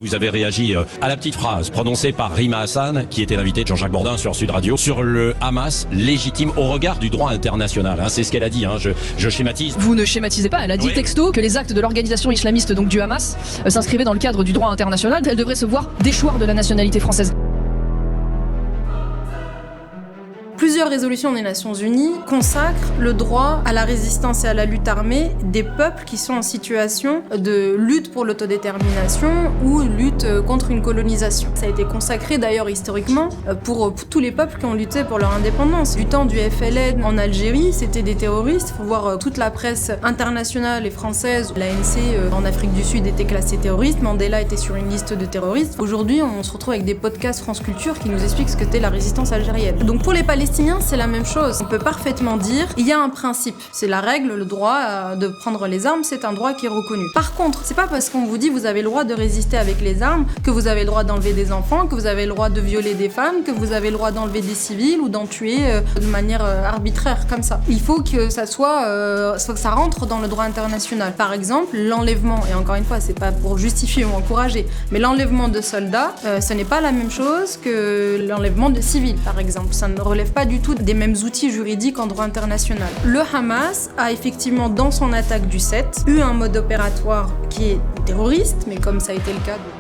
Vous avez réagi à la petite phrase prononcée par Rima Hassan, qui était l'invitée de Jean-Jacques Bourdin sur Sud Radio, sur le Hamas légitime au regard du droit international. C'est ce qu'elle a dit, je schématise. Vous ne schématisez pas, elle a dit Oui. texto que les actes de l'organisation islamiste, donc du Hamas, s'inscrivaient dans le cadre du droit international. Elle devrait se voir déchoir de la nationalité française. Plusieurs résolutions des Nations Unies consacrent le droit à la résistance et à la lutte armée des peuples qui sont en situation de lutte pour l'autodétermination ou lutte contre une colonisation. Ça a été consacré d'ailleurs historiquement pour tous les peuples qui ont lutté pour leur indépendance. Du temps du FLN en Algérie, c'était des terroristes. Il faut voir toute la presse internationale et française. L'ANC en Afrique du Sud était classée terroriste. Mandela était sur une liste de terroristes. Aujourd'hui, on se retrouve avec des podcasts France Culture qui nous expliquent ce que c'était la résistance algérienne. Donc pour les Palestiniens, c'est la même chose. On peut parfaitement dire, il y a un principe. C'est la règle, le droit de prendre les armes, c'est un droit qui est reconnu. Par contre, c'est pas parce qu'on vous dit vous avez le droit de résister avec les armes que vous avez le droit d'enlever des enfants, que vous avez le droit de violer des femmes, que vous avez le droit d'enlever des civils ou d'en tuer de manière arbitraire comme ça. Il faut que ça soit que ça rentre dans le droit international. Par exemple, l'enlèvement, et encore une fois, c'est pas pour justifier ou encourager, mais l'enlèvement de soldats, ce n'est pas la même chose que l'enlèvement de civils, par exemple. Ça ne relève pas du tout des mêmes outils juridiques en droit international. Le Hamas a effectivement, dans son attaque du 7, eu un mode opératoire qui est terroriste, mais comme ça a été le cas de